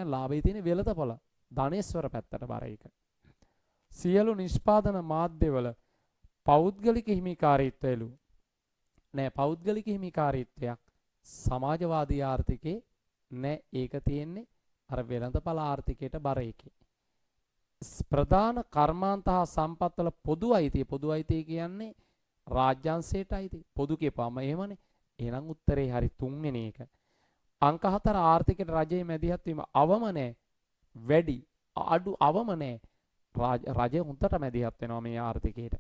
නැහැ. ලාභයේ තියෙන වෙළඳපොළ ධනේශ්වර පැත්තට බර එක. සියලු නිෂ්පාදන මාධ්‍යවල පෞද්ගලික හිමිකාරීත්වයලු නෑ. පෞද්ගලික හිමිකාරීත්වයක් සමාජවාදී ආර්ථිකේ නෑ. ඒක තියෙන්නේ අර වෙළඳපළ ආර්ථිකයට බර එකේ. ප්‍රධාන කර්මාන්ත හා සම්පත්වල පොදු අයිතිය. පොදු අයිතිය කියන්නේ රාජ්‍යංශයට අයිති. පොදු කියපුවම එහෙමනේ. එහෙනම් උත්තරේ හරි තුන්වෙනි එක. අංක 4 ආර්ථිකයට රජයේ මැදිහත් වීම අවම නෑ. වැඩි අඩු අවම නෑ. රජය හොඳට මැදිහත් වෙනවා මේ ආර්ථිකයට.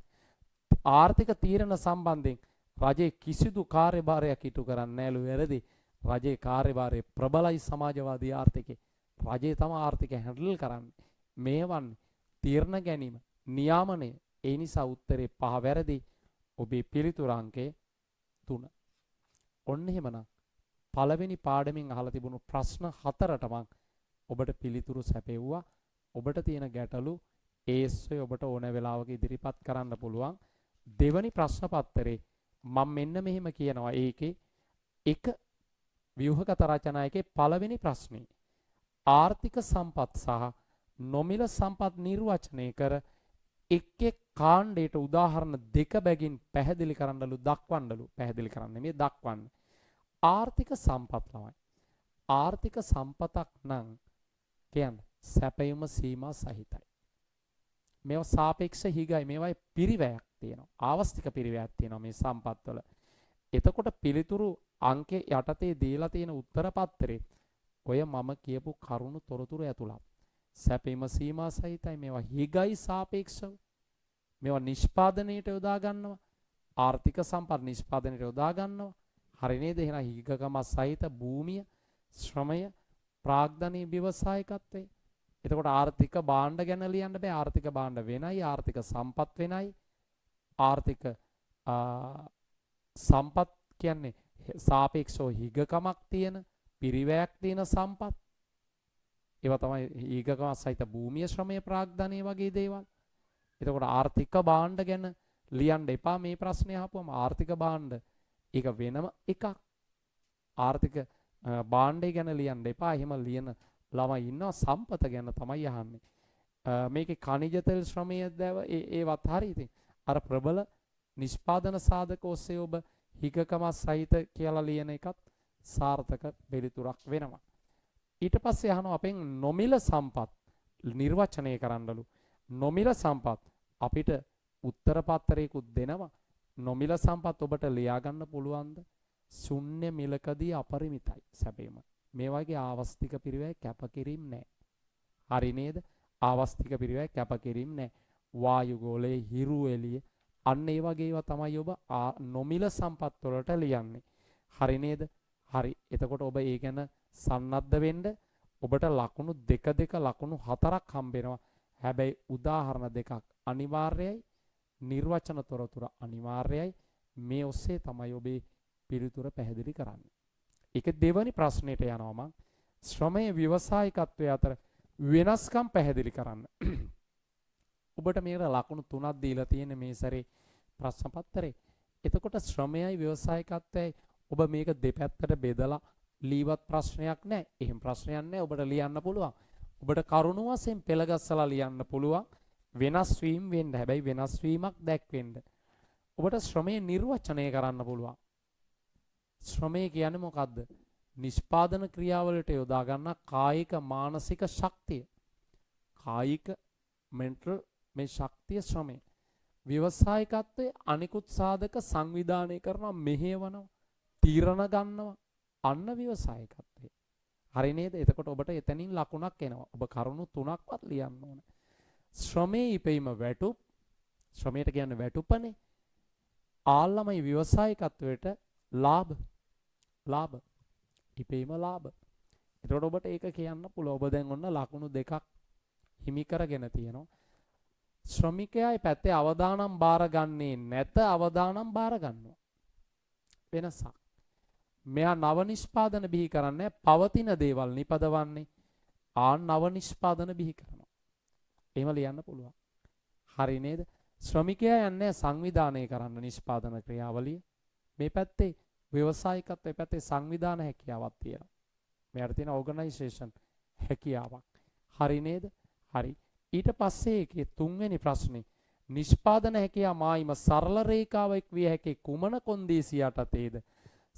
ආර්ථික තීරණ සම්බන්ධයෙන් රජයේ කිසිදු කාර්යභාරයක් ඉටු කරන්නේ නැලු. වැරදි. රජයේ කාර්යභාරය ප්‍රබලයි සමාජවාදී ආර්ථිකේ. රජය තමයි ආර්ථිකය හැන්ඩල් කරන්නේ. මේවන්නේ තීරණ ගැනීම නියාමනය. ඒ නිසා උත්තරේ 5 වැරදි. ඔබේ පිළිතුරු අංකය 3. ඔන්න එහෙමනම් පළවෙනි පාඩමෙන් අහලා තිබුණු ප්‍රශ්න 4ට මම ඔබට පිළිතුරු සැපෙව්වා. ඔබට තියෙන ගැටලු ඒස්සේ ඔබට ඕන වෙලාවක ඉදිරිපත් කරන්න පුළුවන්. දෙවැනි ප්‍රශ්න පත්‍රේ මම මෙන්න මෙහෙම කියනවා. ඒකේ එක ව්‍යුහගත රචනායකේ පළවෙනි ප්‍රශ්නේ ආර්ථික සම්පත් සහ නොමිල සම්පත් නිර්වචනය කර එක් එක් කාණ්ඩයට උදාහරණ දෙක බැගින් පැහැදිලි කරන්නලු දක්වන්නලු. පැහැදිලි කරන්න මේ දක්වන්න. ආර්ථික සම්පත් ළමයි. ආර්ථික සම්පතක් නම් කියන්නේ සැපයුම සීමා සහිතයි. මේවා සාපේක්ෂ හිගයි. මේවායි පිරිවැයක් තියෙනවා. ආවස්තික පිරිවැයක් තියෙනවා මේ සම්පත්වල. එතකොට පිළිතුරු අංකේ යටතේ දීලා තියෙන උත්තර පත්‍රේ ඔය මම කියපු කරුණු තොරතුරු ඇතුළත්. සැපීම සීමා සහිතයි. මේවා හිගයි සාපේක්ෂව. මේවා නිෂ්පාදනයට යොදා ගන්නවා. ආර්ථික සම්පත් නිෂ්පාදනයට යොදා ගන්නවා. හරි නේද? එහෙනම් හිගකම සහිත භූමිය, ශ්‍රමය, ප්‍රාග්ධනීය ව්‍යවසායකත්වය. එතකොට ආර්ථික භාණ්ඩ ගැන ලියන්න බෑ. ආර්ථික භාණ්ඩ වෙනයි, ආර්ථික සම්පත් වෙනයි. ආර්ථික සම්පත් කියන්නේ සාපේක්ෂව හිගකමක් තියෙන, පිරිවැයක් තියෙන සම්පත්. ඒවා තමයි හිගකම සහිත භූමිය, ශ්‍රමය, ප්‍රාග්ධනීය වගේ දේවල්. එතකොට ආර්ථික භාණ්ඩ ගැන ලියන්න එපා මේ ප්‍රශ්නේ අහපුවම. ආර්ථික භාණ්ඩ ඒක වෙනම එකක්. ආර්ථික භාණ්ඩය ගැන ලියන්න එපා. එහෙම ලියන ළමයි ඉන්නවා. සම්පත ගැන තමයි අහන්නේ. මේකේ khනිජ තෙල්, ශ්‍රමය දැව ඒවත් හරි. ඉතින් අර ප්‍රබල නිෂ්පාදන සාධක ඔස්සේ ඔබ හිගකම සහිත කියලා ලියන එකත් සාර්ථක පිළිතුරක් වෙනවා. ඊට පස්සේ අහනවා අපෙන් නොමිල සම්පත් නිර්වචනය කරන්නලු. නොමිල සම්පත් අපිට උත්තර පත්‍රයකුත් දෙනවා. නොමිල සම්පත් ඔබට ලියා ගන්න පුළුවන්ද? ශුන්‍ය මිලකදී අපරිමිතයි සැපීම. මේ වගේ ආවස්තික පිරිවැය කැපකිරීම නැහැ. හරි නේද? ආවස්තික පිරිවැය කැපකිරීම නැහැ. වායු ගෝලයේ හිරු එළිය අන්න ඒ වගේ ඒවා තමයි ඔබ නොමිල සම්පත් වලට ලියන්නේ. හරි නේද? හරි. එතකොට ඔබ ඒ ගැන සන්නද්ධ වෙන්න. ඔබට ලකුණු දෙක ලකුණු 4ක් හම්බ වෙනවා. හැබැයි උදාහරණ දෙකක් අනිවාර්යයි. නිර්වචන තොරතුරු අනිවාර්යයි. මේ ඔස්සේ තමයි ඔබේ පිළිතුර පැහැදිලි කරන්නේ. ඒක දෙවැනි ප්‍රශ්නෙට යනවා මම. ශ්‍රමයේ ව්‍යවසායිකත්වයේ අතර වෙනස්කම් පැහැදිලි කරන්න. ඔබට මේක ලකුණු 3ක් දීලා තියෙන මේ සැරේ ප්‍රශ්න පත්‍රේ. එතකොට ශ්‍රමයයි ව්‍යවසායිකත්වයයි ඔබ මේක දෙපැත්තට බෙදලා ලීවත් ප්‍රශ්නයක් නැහැ. එහෙම ප්‍රශ්නයක් නැහැ. ඔබට ලියන්න පුළුවන්. ඔබට කරුණු වශයෙන් පෙළගස්සලා ලියන්න පුළුවන්. වෙනස් වීම වෙන්න. හැබැයි වෙනස් වීමක් දැක්වෙන්න. ඔබට ශ්‍රමයේ නිර්වචනය කරන්න පුළුවන්. ශ්‍රමය කියන්නේ මොකද්ද? නිෂ්පාදන ක්‍රියාවලට යොදා ගන්න කායික මානසික ශක්තිය. කායික මෙන්ටල් මේ ශක්තිය ශ්‍රමය. ව්‍යවසායිකත්වයේ අනිකුත් සාධක සංවිධානය කරනවා, මෙහෙවනවා, තීරණ ගන්නවා. අන්න ව්‍යවසායිකත්වය. හරි නේද? එතකොට ඔබට එතනින් ලකුණක් එනවා. ඔබ කරුණු 3ක්වත් ලියන්න ඕනේ. ශ්‍රමයේ ඉපීම වැටුප්. ශ්‍රමයට කියන්නේ වැටුපනේ. ආල්ලමයි ව්‍යවසායිකත්වයට ලාභ. ලාභ. ඉපීම ලාභ. එතකොට ඔබට ඒක කියන්න පුළුවන්. ඔබ දැන් ඔන්න ලකුණු දෙකක් හිමි කරගෙන තියෙනවා. ශ්‍රමිකයායි පැත්තේ අවදානම් බාරගන්නේ නැත, අවදානම් බාර ගන්නවා. වෙනසක්. මෙයා නව නිෂ්පාදන බිහි කරන්නේ පවතින දේවල් නිපදවන්නේ. නව නිෂ්පාදන බිහි කරනවා. එහෙම ලියන්න පුළුවන්. හරි නේද? ශ්‍රමිකයා යන්නේ සංවිධානය කරන්න නිෂ්පාදන ක්‍රියාවලිය. මේ පැත්තේ ව්‍යවසායිකත්වයේ පැත්තේ සංවිධාන හැකියාවක් තියෙනවා. මෙයාට තියෙන ඕගනයිසේෂන් හැකියාවක්. හරි නේද? හරි. ඊට පස්සේ ඒකේ තුන්වෙනි ප්‍රශ්නේ නිෂ්පාදන හැකියාව මායිම සරල රේඛාවක් විය හැකි කුමන කොන්දේසිය යටතේද?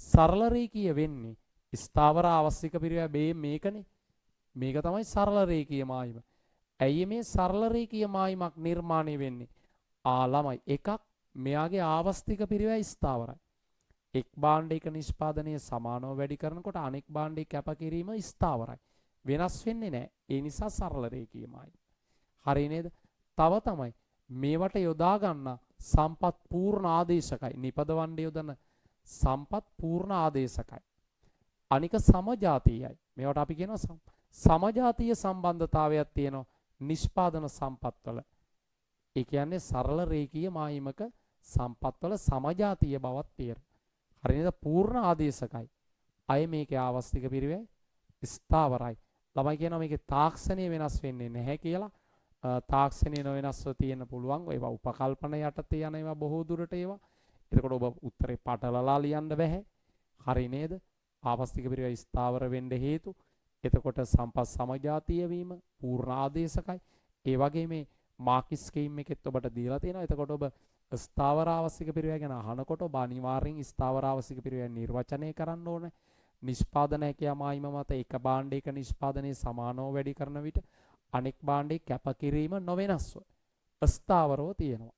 සරල රේඛීය වෙන්නේ ස්ථාවර ආවස්තික පිරිවැය මේකනේ. මේක තමයි සරල රේඛීය මායිම. ඇයි මේ සරල රේඛීය මායිමක් නිර්මාණය වෙන්නේ? ළමයි එකක් මෙයාගේ ආවස්තික පිරිවැය ස්ථාවරයි. එක් භාණ්ඩයක නිෂ්පාදනය සමානව වැඩි කරනකොට අනෙක් භාණ්ඩයක කැපකිරීම ස්ථාවරයි. වෙනස් වෙන්නේ නැහැ. ඒ නිසා සරල රේඛීය මායිම. හරි නේද? තව තමයි මේවට යොදා ගන්න සම්පත් පූර්ණ ආදේශකයි. නිපදවන්න යොදන සම්පත් පූර්ණ ආදේශකයි. අනික සමජාතීයයි. මේවට අපි කියනවා සමජාතීය සම්බන්ධතාවයක් තියෙනවා නිෂ්පාදන සම්පත්වල. ඒ කියන්නේ සරල රේඛීය මායිමක සම්පත්වල සමජාතීය බවක් තියෙනවා. හරිනේද? පූර්ණ ආදේශකයි. අය මේකේ ආවස්තික පිරිවැය ස්ථාවරයි. ළමයි කියනවා මේකේ තාක්ෂණය වෙනස් වෙන්නේ නැහැ කියලා. තාක්ෂණය නොවෙනස්ව තියෙන්න පුළුවන්. ඒවා උපකල්පන යටතේ යන ඒවා බොහෝ දුරට ඒවා. එතකොට ඔබ උත්තරේ පටලලා ලියන්න බෑ. හරි නේද? ආවස්තික පිරිවැය ස්ථාවර වෙන්න හේතු. එතකොට සම්පත් සමජාතීය වීම පූර්ණ ආදේශකයි. ඒ වගේ මේ මාකිස් ස්කීම් එකෙත් ඔබට දීලා තියෙනවා. එතකොට ඔබ ස්ථාවර ආවස්තික පිරිවැය ගැන අහනකොට ඔබ අනිවාර්යෙන් ස්ථාවර ආවස්තික පිරිවැය නිර්වචනය කරන්න ඕනේ. නිෂ්පාදන හැකියාව මායිම මත එක භාණ්ඩයක නිෂ්පාදනයේ සමානව වැඩි කරන විට අනෙක් භාණ්ඩයේ කැපකිරීම නොවෙනස්ව ස්ථාවරව තියෙනවා.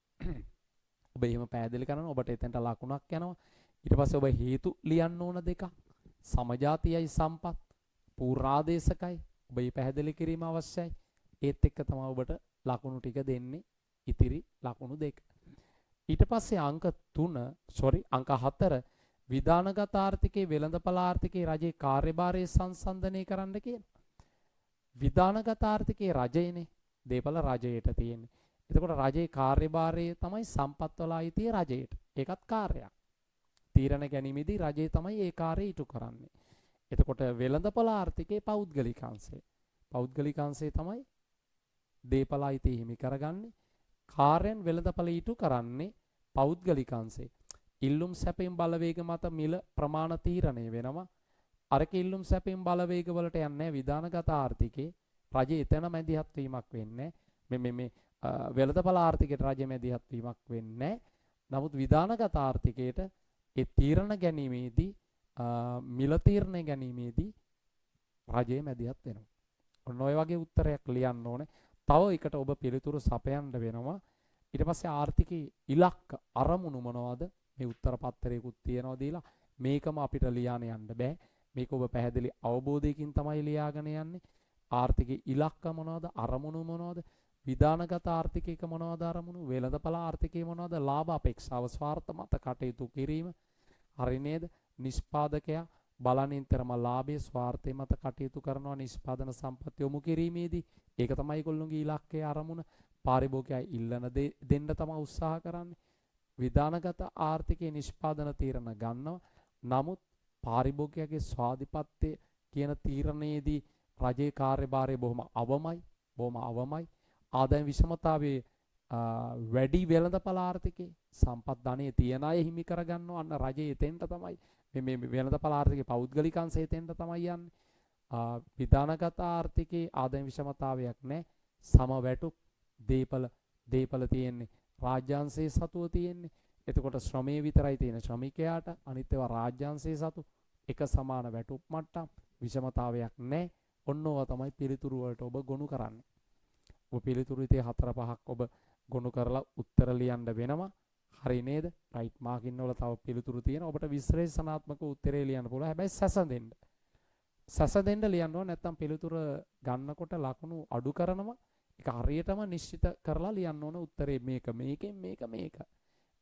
ඔබ එහෙම පැහැදිලි කරනවා. ඔබට එතෙන්ට ලකුණක් යනවා. ඊට පස්සේ ඔබ හේතු ලියන්න ඕන දෙකක්. සමජාතීයයි සම්පත් පූර්ණාදේශකයි. ඔබ මේ පැහැදිලි කිරීම අවශ්‍යයි. ඒත් එක්ක තමයි ඔබට ලකුණු ටික දෙන්නේ. ඉතිරි ලකුණු දෙක. ඊට පස්සේ අංක 4 විධානගත ආර්ථිකයේ වෙළඳපළ ආර්ථිකයේ රජයේ කාර්යභාරය සංසන්දනය කරන්න කියන. විධානගත ආර්ථිකයේ රජයනේ දේපල රජයට තියෙන්නේ. එතකොට රජයේ කාර්යභාරය තමයි සම්පත්වල අයිතිය රජයට. ඒකත් කාර්යයක්. තීරණ ගැනීමේදී රජය තමයි ඒ කාර්යය ඉටු කරන්නේ. එතකොට වෙළඳපළ ආර්ථිකයේ පෞද්ගලිකාංශය. පෞද්ගලිකාංශය තමයි දේපල අයිතිය හිමි කරගන්නේ. කාර්යයන් වෙළඳපළ ඉටු කරන්නේ පෞද්ගලිකාංශය. ඉල්ලුම් සැපීම් බලවේග මත මිල ප්‍රමාණ තීරණය වෙනවා. අරක ඉල්ලුම් සැපීම් බලවේග වලට යන්නේ විධානගත ආර්ථිකේ රජය එතන මැදිහත් වීමක් වෙන්නේ. මේ වෙළඳපළ ආර්ථිකයට රජය මැදිහත් වීමක් වෙන්නේ. නමුත් විධානගත ආර්ථිකයට ඒ තීරණ ගැනීමේදී මිල තීරණය ගැනීමේදී රජය මැදිහත් වෙනවා. ඔන්න ඔය වගේ උත්තරයක් ලියන්න ඕනේ. තව එකට ඔබ පිළිතුරු සපයන්න වෙනවා. ඊට පස්සේ ආර්ථිකයේ ඉලක්ක අරමුණු මොනවද? මේ උත්තර පත්‍රයකුත් තියෙනවා දීලා මේකම අපිට ලියාන යන්න බෑ. මේක ඔබ පැහැදිලි අවබෝධයකින් තමයි ලියාගෙන යන්නේ. ආර්ථිකයේ ඉලක්ක මොනවද? අරමුණු මොනවද? විධානගත ආර්ථිකයක මොනවද අරමුණු? වෙළඳපළ ආර්ථිකයේ මොනවද? ලාභ අපේක්ෂාව ස්වාර්ථ මත කටයුතු කිරීම. හරි නේද? නිෂ්පාදකයා බලනින්තරම ලාභයේ ස්වාර්ථය මත කටයුතු කරනවා නිෂ්පාදන සම්පත් යොමු කිරීමේදී. ඒක තමයි ඒගොල්ලෝගේ ඉලක්කයේ අරමුණ. පාරිභෝගිකයා ඉල්ලන දෙන්න තමයි උත්සාහ කරන්නේ. විධානගත ආර්ථිකයේ නිෂ්පාදන තීරණ ගන්නවා. නමුත් පාරිභෝගිකයාගේ ස්වාධිපත්‍ය කියන තීරණයේදී රජයේ කාර්යභාරය බොහොම අවමයි. ආදායම් විෂමතාවයේ වැඩි වෙළඳපළ ආර්ථිකයේ සම්පත් ධනෙ තියන අය හිමි කරගන්නවා. අන්න රජයේ එතෙන්ට තමයි මේ වෙළඳපළ ආර්ථිකයේ පෞද්ගලිකංශය එතෙන්ට තමයි යන්නේ. විධානගත ආර්ථිකයේ ආදායම් විෂමතාවයක් නැහැ. සම වැටුප් දීපල තියෙන්නේ රාජ්‍යාංශයේ සතුව තියෙන්නේ. එතකොට ශ්‍රමයේ විතරයි තියෙන ශ්‍රමිකයාට. අනිත් ඒවා රාජ්‍යාංශයේ සතු එක සමාන වැටුප් මට්ටම් විෂමතාවයක් නැහැ. ඔන්නෝවා තමයි පිළිතුරු වලට ඔබ ගොනු කරන්නේ. ඔබ පිළිතුරු ඉතින් 4-5ක් ඔබ ගොනු කරලා උත්තර ලියන්න වෙනවා. හරි නේද? රයිට් මාකින් වල තව පිළිතුරු තියෙනවා. ඔබට විශ්ලේෂණාත්මක උත්තරේ ලියන්න පුළුවන්. හැබැයි සැසඳෙන්න ලියන්න ඕන. නැත්නම් පිළිතුර ගන්නකොට ලකුණු අඩු කරනවා. ඒක හරියටම නිශ්චිත කරලා ලියන්න ඕන උත්තරේ මේක.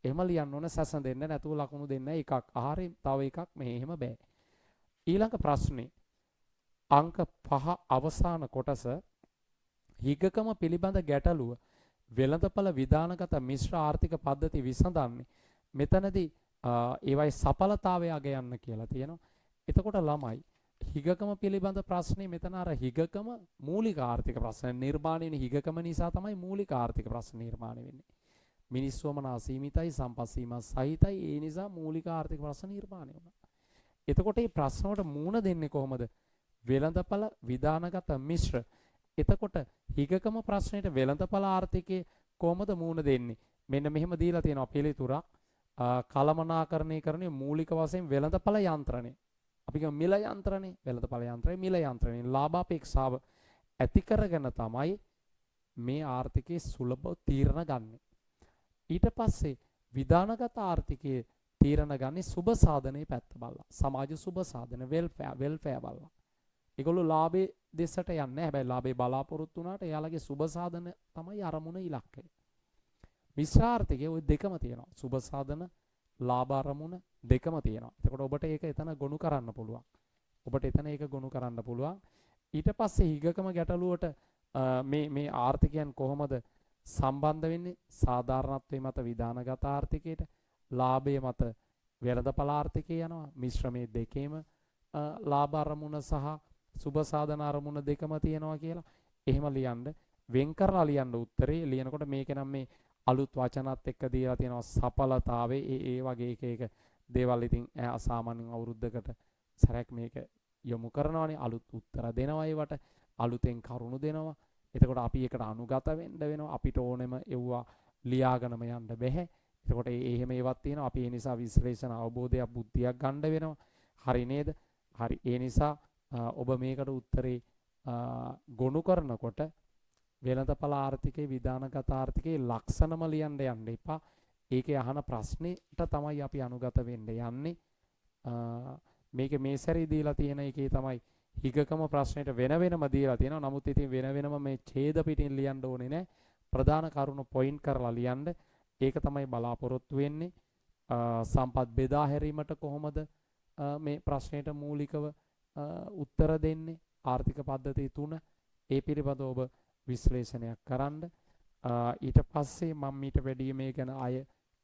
එහෙම ලියන්න ඕන සැසඳෙන්න නැතුව ලකුණු දෙන්න එකක්. ආහාරයෙන් තව එකක් එහෙම බෑ. ඊළඟ ප්‍රශ්නේ අංක 5 අවසාන කොටස හිගකම පිළිබඳ ගැටලුව වෙළඳපළ විධානගත මිශ්‍ර ආර්ථික පද්ධති විසඳන්නේ. මෙතනදී ඒවයි සඵලතාවය අග යන්න කියලා තියෙනවා. එතකොට ළමයි හිගකම පිළිබඳ ප්‍රශ්නේ මෙතන අර හිගකම මූලික ආර්ථික ප්‍රශ්න නිර්මාණය වෙන හිගකම නිසා තමයි මූලික ආර්ථික ප්‍රශ්න නිර්මාණය වෙන්නේ. මිනිස්සුමනා සීමිතයි සම්පත් සීමා සහිතයි. ඒ නිසා මූලික ආර්ථික ප්‍රශ්න නිර්මාණය වුණා. එතකොට මේ ප්‍රශ්න වලට මූණ දෙන්නේ කොහොමද? වෙළඳපළ විධානගත මිශ්‍ර. එතකොට හිගකම ප්‍රශ්නෙට වෙළඳපළ ආර්ථිකයේ කොහොමද මූණ දෙන්නේ? මෙන්න මෙහෙම දීලා තියෙනවා පිළිතුරක්. කළමනාකරණය කරන්නේ මූලික වශයෙන් වෙළඳපළ යන්ත්‍රණය. අපි කියමු මිල යන්ත්‍රණය, වෙළඳපළ යන්ත්‍රණය, මිල යන්ත්‍රණය. ලාභාපේක්ෂාව ඇති කරගෙන තමයි මේ ආර්ථිකයේ සුලභ තීරණ ගන්නෙ. ඊට පස්සේ විධානගත ආර්ථිකයේ තීරණ ගන්නේ සුබ සාධනයේ පැත්ත බලලා. සමාජ සුබ සාධන වෙල්ෆෙයා බලලා. ඒගොල්ලෝ ලාභේ දෙසට යන්නේ නැහැ. හැබැයි ලාභේ බලාපොරොත්තු වුණාට එයාලගේ සුබ සාධන තමයි අරමුණ ඉලක්කය. මිශ්‍ර ආර්ථිකයේ ওই දෙකම තියෙනවා. සුබ සාධන, ලාභ අරමුණ දෙකම තියෙනවා. එතකොට ඔබට ඒක එතන ගොනු කරන්න පුළුවන්. ඊට පස්සේ හිගකම ගැටලුවට මේ ආර්ථිකයන් කොහොමද සම්බන්ධ වෙන්නේ? සාධාරණත්වයේ මත විධානගත ආර්ථිකයට, ලාභයේ මත වෙළඳපළ ආර්ථිකය යනවා. මිශ්‍ර මේ දෙකේම ලාභ අරමුණ සහ සුබ සාධන අරමුණ දෙකම තියෙනවා කියලා. එහෙම ලියන්න, වෙන් කරලා ලියන්න උත්තරේ ලියනකොට මේකේ නම් මේ අලුත් වචනත් එක්ක දීලා තියෙනවා සඵලතාවේ ඒ වගේ එක දේවල්. ඉතින් අසාමාන්‍යයෙන් අවුරුද්දකට සැරයක් මේක යොමු කරනවානේ. අලුත් උත්තර දෙනවා, ඒවට අලුතෙන් කරුණු දෙනවා. එතකොට අපි ඒකට අනුගත වෙන්න වෙනවා. අපිට ඕනෙම එව්වා ලියාගෙනම යන්න බැහැ. එතකොට එහෙම ඒවත් තියෙනවා. අපි ඒ නිසා විශ්ලේෂණ අවබෝධයක් බුද්ධියක් ගන්න වෙනවා. හරි නේද? හරි. ඒ නිසා ඔබ මේකට උත්තරේ ගොනු කරනකොට වෙළඳපළ ආර්ථිකයේ විධානගත ආර්ථිකයේ ලක්ෂණම ලියන්න යන්න එපා. ඒකේ අහන ප්‍රශ්නෙට තමයි අපි අනුගත වෙන්න යන්නේ. මේකේ මේ සැරේ දීලා තියෙන එකේ තමයි හිගකම ප්‍රශ්නෙට වෙන වෙනම දීලා තියෙනවා. නමුත් ඉතින් වෙන වෙනම මේ ඡේද පිටින් ලියන්න ඕනේ නැහැ. ප්‍රධාන කරුණු පොයින්ට් කරලා ලියන්න. ඒක තමයි බලාපොරොත්තු වෙන්නේ. සම්පත් බෙදා හැරීමට කොහොමද මේ ප්‍රශ්නෙට මූලිකව උත්තර දෙන්නේ? ආර්ථික පද්ධති 3 ඒ පිළිබඳව ඔබ විශ්ලේෂණයක් කරන්න. ඊට පස්සේ මම ඊට වැඩි මේ ගැන අය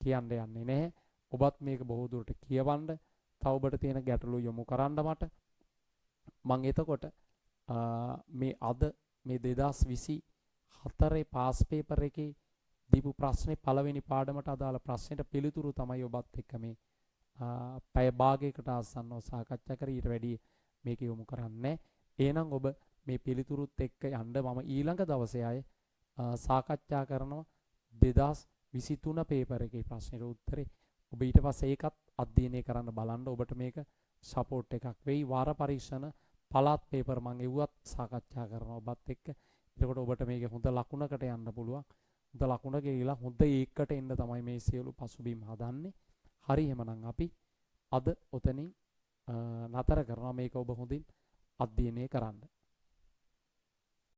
කියන්න යන්නේ නැහැ. ඔබත් මේක බොහෝ දුරට කියවන්න. තව ඔබට තියෙන ගැටලු යොමු කරන්න මට. මම එතකොට මේ අද මේ 2024 පාස් පේපර් එකේ දීපු ප්‍රශ්නේ පළවෙනි පාඩමට අදාළ ප්‍රශ්නෙට පිළිතුරු තමයි ඔබත් එක්ක මේ පැය භාගයකට ආසන්නව සාකච්ඡා කරේ. ඊට වැඩි මේක යොමු කරන්නේ. එහෙනම් ඔබ මේ පිළිතුරුත් එක්ක යන්න මම ඊළඟ දවසේ ආයේ සාකච්ඡා කරනවා 2023 පේපර් එකේ ප්‍රශ්නෙට උත්තරේ. ඔබ ඊට පස්සේ ඒකත් අධ්‍යයනය කරන්න බලන්න. ඔබට මේක සපෝට් එකක් වෙයි. වාර පරීක්ෂණ පළාත් පේපර් මම එව්වත් සාකච්ඡා කරනවා ඔබත් එක්ක. එතකොට ඔබට මේක හොඳ ලකුණකට යන්න පුළුවන්. හොඳ ලකුණක ගිහලා හොඳ ඒකට එන්න තමයි මේ සියලු පසුබිම් හදන්නේ. හරි, එහෙමනම් අපි අද ඔතනින් නතර කරනවා. මේක ඔබ හොඳින් අධ්‍යයනය කරන්න.